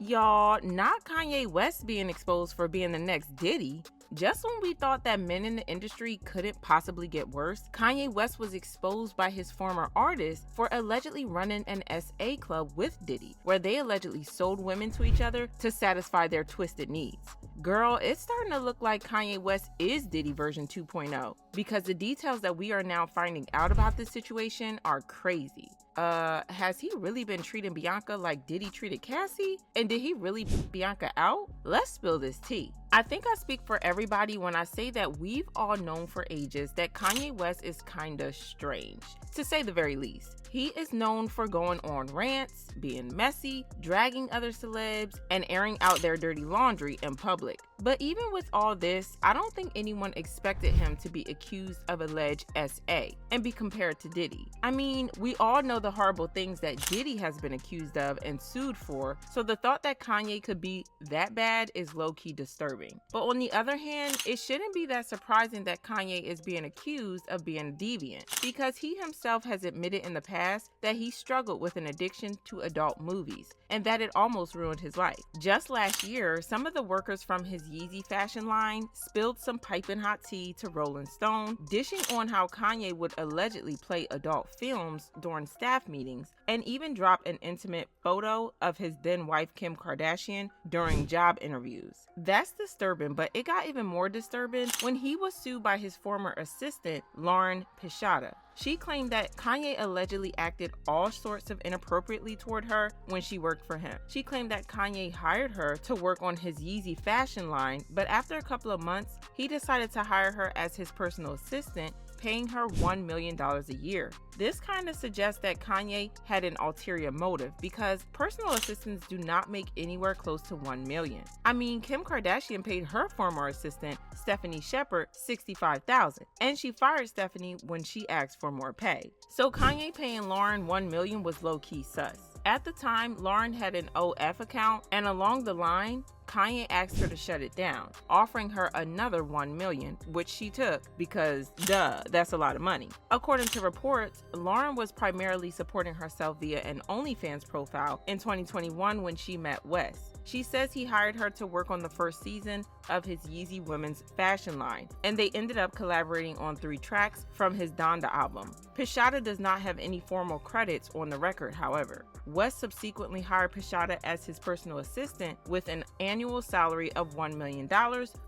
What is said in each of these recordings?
Y'all, not Kanye West being exposed for being the next Diddy. Just when we thought that men in the industry couldn't possibly get worse, Kanye West was exposed by his former artist for allegedly running an SA club with Diddy, where they allegedly sold women to each other to satisfy their twisted needs. Girl, it's starting to look like Kanye West is Diddy version 2.0, because the details that we are now finding out about this situation are crazy. Has he really been treating Bianca like Diddy treated Cassie? And did he really put Bianca out? Let's spill this tea. I think I speak for everybody when I say that we've all known for ages that Kanye West is kinda strange, to say the very least. He is known for going on rants, being messy, dragging other celebs, and airing out their dirty laundry in public. But even with all this, I don't think anyone expected him to be accused of alleged SA and be compared to Diddy. I mean, we all know the horrible things that Diddy has been accused of and sued for, so the thought that Kanye could be that bad is low-key disturbing. But on the other hand, it shouldn't be that surprising that Kanye is being accused of being a deviant, because he himself has admitted in the past that he struggled with an addiction to adult movies and that it almost ruined his life. Just last year, some of the workers from his Yeezy fashion line spilled some piping hot tea to Rolling Stone, dishing on how Kanye would allegedly play adult films during staff meetings, and even dropped an intimate photo of his then wife Kim Kardashian during job interviews. That's disturbing, but it got even more disturbing when he was sued by his former assistant, Lauren Pichata. She claimed that Kanye allegedly acted all sorts of inappropriately toward her when she worked for him. She claimed that Kanye hired her to work on his Yeezy fashion line, but after a couple of months, he decided to hire her as his personal assistant, paying her $1 million a year. This kind of suggests that Kanye had an ulterior motive, because personal assistants do not make anywhere close to $1 million. I mean, Kim Kardashian paid her former assistant, Stephanie Shepard, $65,000, and she fired Stephanie when she asked for more pay. So Kanye paying Lauren $1 million was low-key sus. At the time, Lauren had an OF account, and along the line, Kanye asked her to shut it down, offering her another $1 million, which she took because, duh, that's a lot of money. According to reports, Lauren was primarily supporting herself via an OnlyFans profile in 2021 when she met West. She says he hired her to work on the first season of his Yeezy women's fashion line, and they ended up collaborating on 3 tracks from his Donda album. Pichata does not have any formal credits on the record, however. West subsequently hired Pichata as his personal assistant with an annual salary of $1 million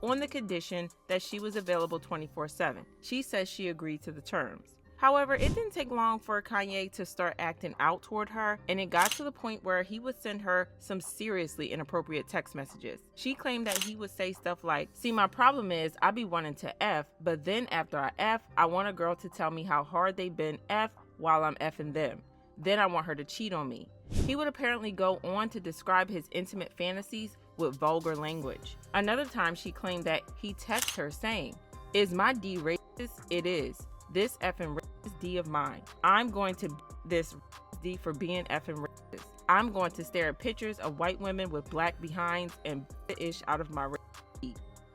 on the condition that she was available 24/7. She says she agreed to the terms. However, it didn't take long for Kanye to start acting out toward her, and it got to the point where he would send her some seriously inappropriate text messages. She claimed that he would say stuff like, "See, my problem is I be wanting to F, but then after I F, I want a girl to tell me how hard they've been F while I'm Fing them. Then I want her to cheat on me." He would apparently go on to describe his intimate fantasies with vulgar language. Another time she claimed that he texted her saying, "Is my D racist? It is. This effing racist D of mine. I'm going to this D for being effing racist. I'm going to stare at pictures of white women with black behinds and the ish out of my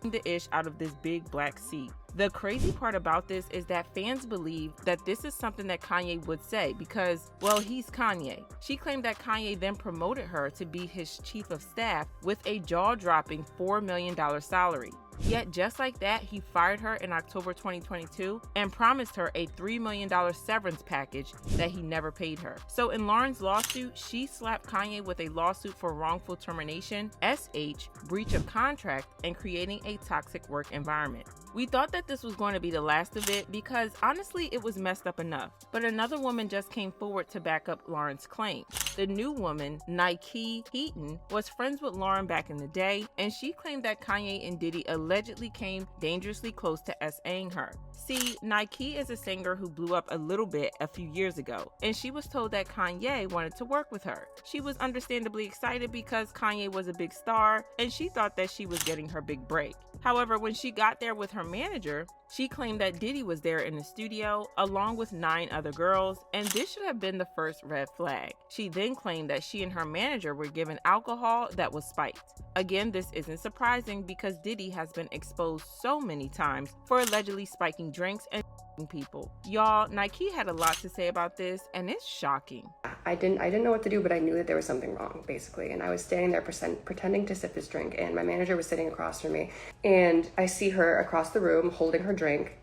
the ish out of this big black sea." The crazy part about this is that fans believe that this is something that Kanye would say because, well, he's Kanye. She claimed that Kanye then promoted her to be his chief of staff with a jaw-dropping $4 million salary. Yet just like that, he fired her in October 2022 and promised her a $3 million severance package that he never paid her. So in Lauren's lawsuit, she slapped Kanye with a lawsuit for wrongful termination, SH, breach of contract, and creating a toxic work environment. We thought that this was going to be the last of it because honestly it was messed up enough. But another woman just came forward to back up Lauren's claim. The new woman, Nike Heaton, was friends with Lauren back in the day, and she claimed that Kanye and Diddy allegedly came dangerously close to SAing her. See, Nike is a singer who blew up a little bit a few years ago, and she was told that Kanye wanted to work with her. She was understandably excited because Kanye was a big star, and she thought that she was getting her big break. However, when she got there with her manager, she claimed that Diddy was there in the studio along with 9 other girls, and this should have been the first red flag. She then claimed that she and her manager were given alcohol that was spiked. Again, this isn't surprising because Diddy has been exposed so many times for allegedly spiking drinks and people. Y'all, Nike had a lot to say about this, and it's shocking. I didn't know what to do, but I knew that there was something wrong, basically. And I was standing there pretending to sip this drink, and my manager was sitting across from me. And I see her across the room holding her drink.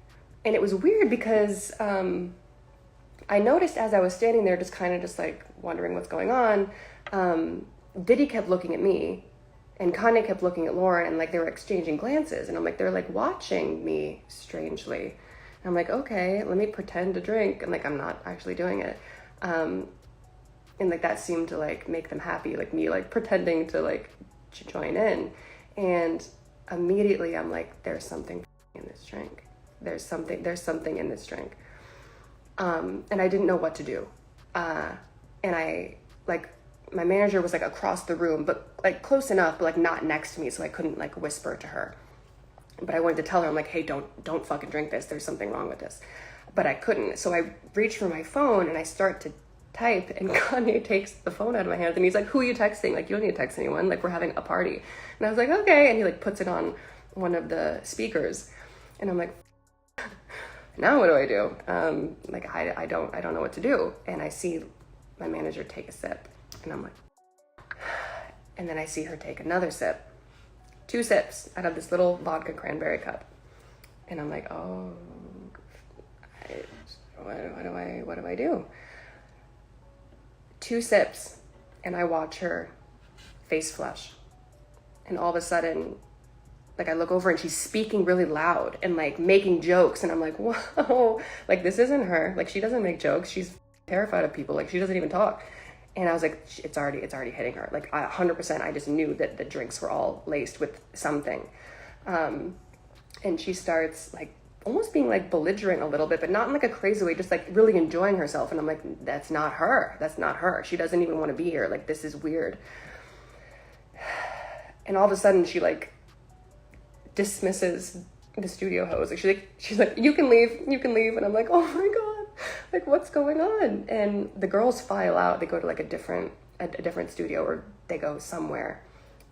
And it was weird because I noticed as I was standing there just kind of just like wondering what's going on, Diddy kept looking at me and Kanye kept looking at Lauren, and like they were exchanging glances. And I'm like, they're like watching me strangely. And I'm like, okay, let me pretend to drink. And like, I'm not actually doing it. And like that seemed to like make them happy, like me like pretending to like join in. And immediately I'm like, there's something in this drink. There's something in this drink. And I didn't know what to do. And I like, my manager was like across the room, but like close enough, but like not next to me. So I couldn't like whisper to her, but I wanted to tell her, I'm like, hey, don't fucking drink this. There's something wrong with this. But I couldn't. So I reach for my phone and I start to type, and Kanye takes the phone out of my hands and he's like, who are you texting? Like, you don't need to text anyone. Like, we're having a party. And I was like, okay. And he like puts it on one of the speakers. And I'm like, now what do I do? Like, I don't know what to do. And I see my manager take a sip, and I'm like, and then I see her take another sip, 2 sips out of this little vodka cranberry cup. And I'm like, oh, what do I do? 2 sips, and I watch her face flush. And all of a sudden, like I look over and she's speaking really loud and like making jokes. And I'm like, whoa, like this isn't her. Like she doesn't make jokes. She's terrified of people. Like she doesn't even talk. And I was like, it's already hitting her. Like 100%, I just knew that the drinks were all laced with something. And she starts like almost being like belligerent a little bit, but not in like a crazy way, just like really enjoying herself. And I'm like, that's not her. That's not her. She doesn't even want to be here. Like, this is weird. And all of a sudden she like dismisses the studio host. Like she's like, you can leave. And I'm like, oh my God, like what's going on? And the girls file out. They go to like a different studio, or they go somewhere.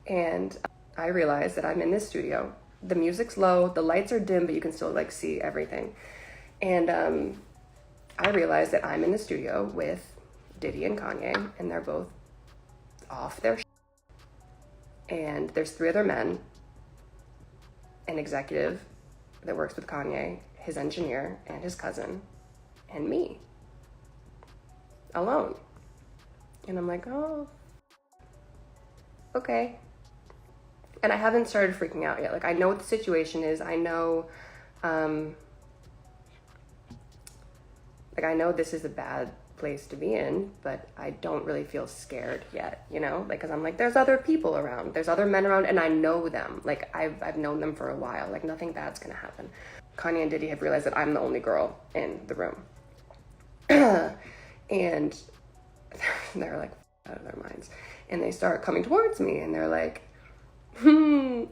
And I realize that I'm in this studio. The music's low, the lights are dim, but you can still like see everything. And I realize that I'm in the studio with Diddy and Kanye, and they're both off their shit. And there's 3 other men, an executive that works with Kanye, his engineer, and his cousin, and me, alone. And I'm like, oh, okay. And I haven't started freaking out yet. Like, I know what the situation is. I know, like, I know this is a bad place to be in, but I don't really feel scared yet, you know? Like, cause I'm like, there's other people around. There's other men around, and I know them. Like, I've known them for a while. Like, nothing bad's gonna happen. Kanye and Diddy have realized that I'm the only girl in the room. And they're like out of their minds. And they start coming towards me, and they're like, don't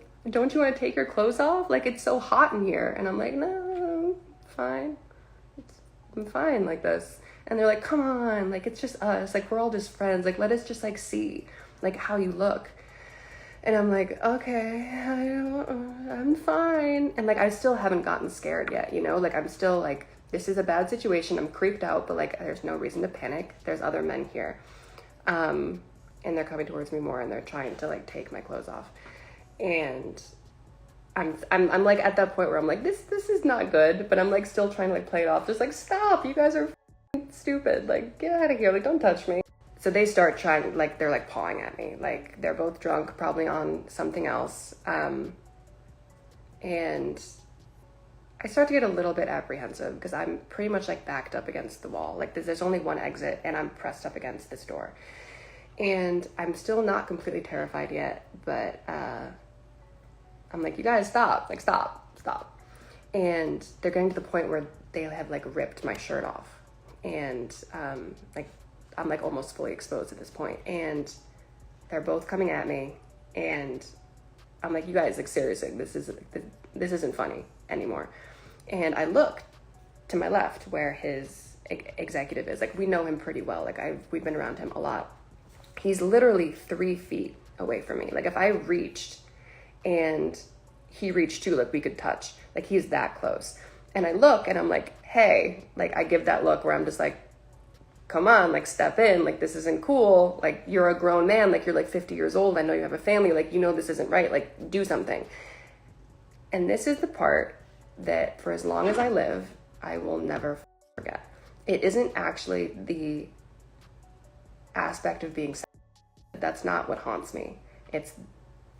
you want to take your clothes off? Like, it's so hot in here. And I'm like, no, fine. I'm fine like this. And they're like, come on, like, it's just us. Like, we're all just friends. Like, let us just, like, see, like, how you look. And I'm like, okay, I'm fine. And, like, I still haven't gotten scared yet, you know? Like, I'm still, like, this is a bad situation. I'm creeped out, but, like, there's no reason to panic. There's other men here. And they're coming towards me more, and they're trying to, like, take my clothes off. And I'm like, at that point where I'm like, this is not good, but I'm, like, still trying to, like, play it off. Just, like, stop, you guys are stupid, like, get out of here, like, don't touch me. So they start trying, like, they're like pawing at me, like they're both drunk, probably on something else, and I start to get a little bit apprehensive because I'm pretty much like backed up against the wall. Like, there's only one exit, and I'm pressed up against this door, and I'm still not completely terrified yet, but I'm like, you guys stop, like, stop. And they're getting to the point where they have like ripped my shirt off. And like, I'm like almost fully exposed at this point, and they're both coming at me, and I'm like, you guys, like, seriously, this isn't funny anymore. And I look to my left where his executive is. Like, we know him pretty well. Like, we've been around him a lot. He's literally 3 feet away from me. Like, if I reached and he reached too, like, we could touch. Like, he's that close. And I look and I'm like, hey, like I give that look where I'm just like, come on, like step in, like this isn't cool, like you're a grown man, like you're like 50 years old, I know you have a family, like you know this isn't right, like do something. And this is the part that for as long as I live, I will never forget. It isn't actually the aspect of being sad. That's not what haunts me. It's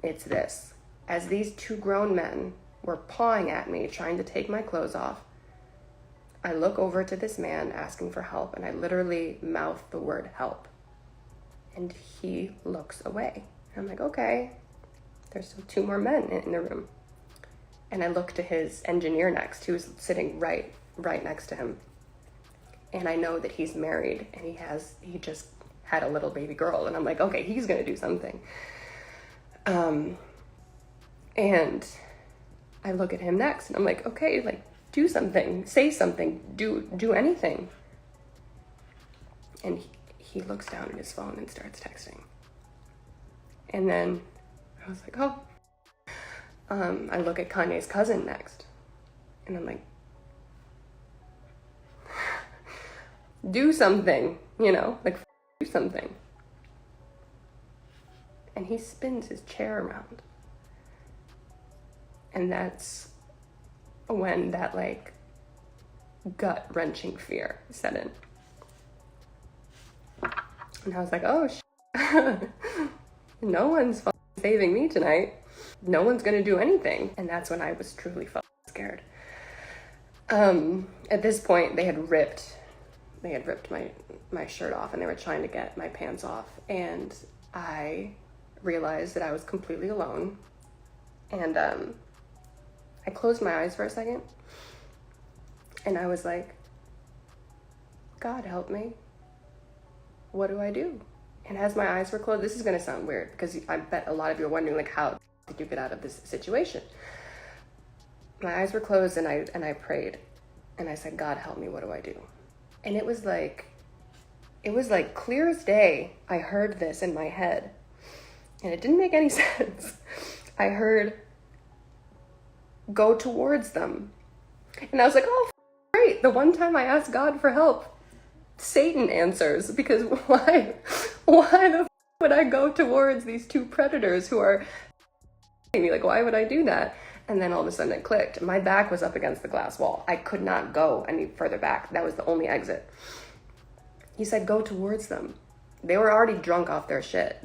this. As these two grown men were pawing at me, trying to take my clothes off, I look over to this man asking for help, and I literally mouth the word help. And he looks away. I'm like, okay, there's still two more men in the room. And I look to his engineer next, who's sitting right next to him. And I know that he's married and he just had a little baby girl. And I'm like, okay, he's gonna do something. And I look at him next and I'm like, okay, like do something, say something, do anything. And he looks down at his phone and starts texting. And then I was like, oh. I look at Kanye's cousin next and I'm like, do something, you know, like do something. And he spins his chair around. And that's when that like gut-wrenching fear set in. And I was like, oh, no one's saving me tonight. No one's gonna do anything. And that's when I was truly scared. At this point, they had ripped my shirt off and they were trying to get my pants off. And I realized that I was completely alone. And I closed my eyes for a second. And I was like, God help me. What do I do? And as my eyes were closed, this is gonna sound weird because I bet a lot of you are wondering, like, how did you get out of this situation? My eyes were closed and I prayed and I said, God help me, what do I do? And it was like clear as day. I heard this in my head and it didn't make any sense. I heard, go towards them. And I was like, oh, great. The one time I asked God for help, Satan answers, because why the would I go towards these two predators who are me? Like, why would I do that? And then all of a sudden it clicked. My back was up against the glass wall. I could not go any further back. That was the only exit. He said, go towards them. They were already drunk off their shit.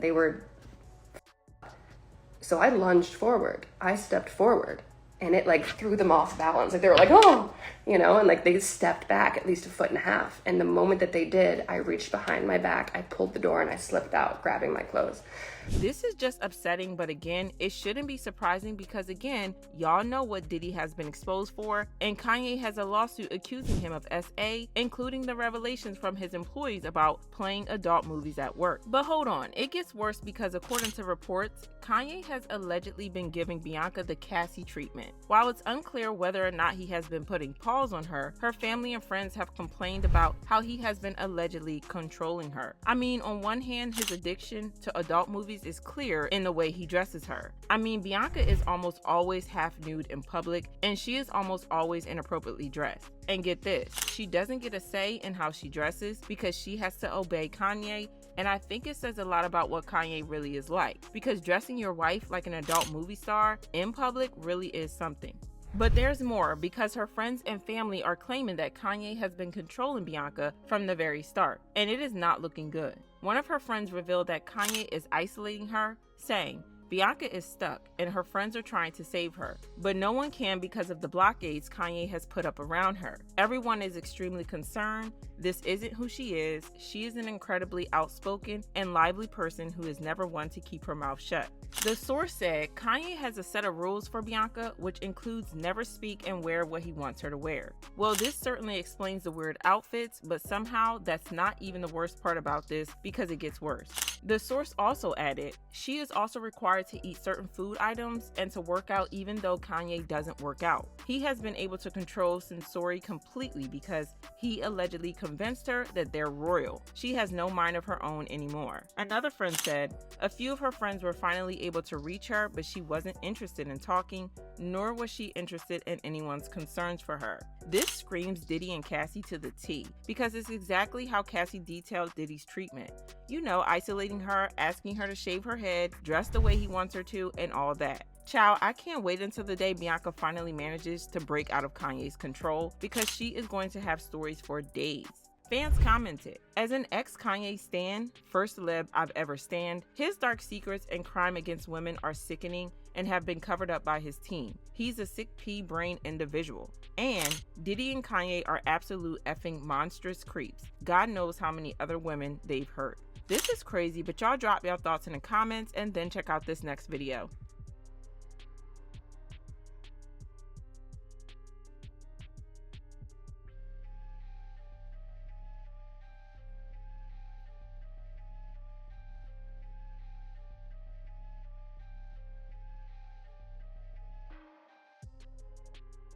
So I lunged forward. I stepped forward. And it like threw them off balance. Like they were like, oh, you know, and like they stepped back at least 1.5 feet. And the moment that they did, I reached behind my back, I pulled the door and I slipped out, grabbing my clothes. This is just upsetting, but again, it shouldn't be surprising because again, y'all know what Diddy has been exposed for, and Kanye has a lawsuit accusing him of SA, including the revelations from his employees about playing adult movies at work. But hold on, it gets worse because according to reports, Kanye has allegedly been giving Bianca the Cassie treatment. While it's unclear whether or not he has been putting paws on her, her family and friends have complained about how he has been allegedly controlling her. I mean, on one hand, his addiction to adult movies is clear in the way he dresses her. I mean, Bianca is almost always half nude in public, and she is almost always inappropriately dressed. And get this, she doesn't get a say in how she dresses because she has to obey Kanye, and I think it says a lot about what Kanye really is like, because dressing your wife like an adult movie star in public really is something. But there's more, because her friends and family are claiming that Kanye has been controlling Bianca from the very start, and it is not looking good. One of her friends revealed that Kanye is isolating her, saying, Bianca is stuck and her friends are trying to save her, but no one can because of the blockades Kanye has put up around her. Everyone is extremely concerned. This isn't who she is. She is an incredibly outspoken and lively person who is never one to keep her mouth shut. The source said Kanye has a set of rules for Bianca, which includes never speak and wear what he wants her to wear. Well, this certainly explains the weird outfits, but somehow that's not even the worst part about this because it gets worse. The source also added, she is also required required to eat certain food items and to work out even though Kanye doesn't work out. He has been able to control Sensori completely because he allegedly convinced her that they're royal. She has no mind of her own anymore. Another friend said, a few of her friends were finally able to reach her, but she wasn't interested in talking, nor was she interested in anyone's concerns for her. This screams Diddy and Cassie to the T, because it's exactly how Cassie detailed Diddy's treatment. You know, isolating her, asking her to shave her head, dress the way he wants her to, and all that. Child, I can't wait until the day Bianca finally manages to break out of Kanye's control, because she is going to have stories for days. Fans commented, as an ex-Kanye stan, first celeb I've ever stanned, his dark secrets and crime against women are sickening and have been covered up by his team. He's a sick pea brain individual. And Diddy and Kanye are absolute effing monstrous creeps. God knows how many other women they've hurt. This is crazy, but y'all drop your thoughts in the comments and then check out this next video.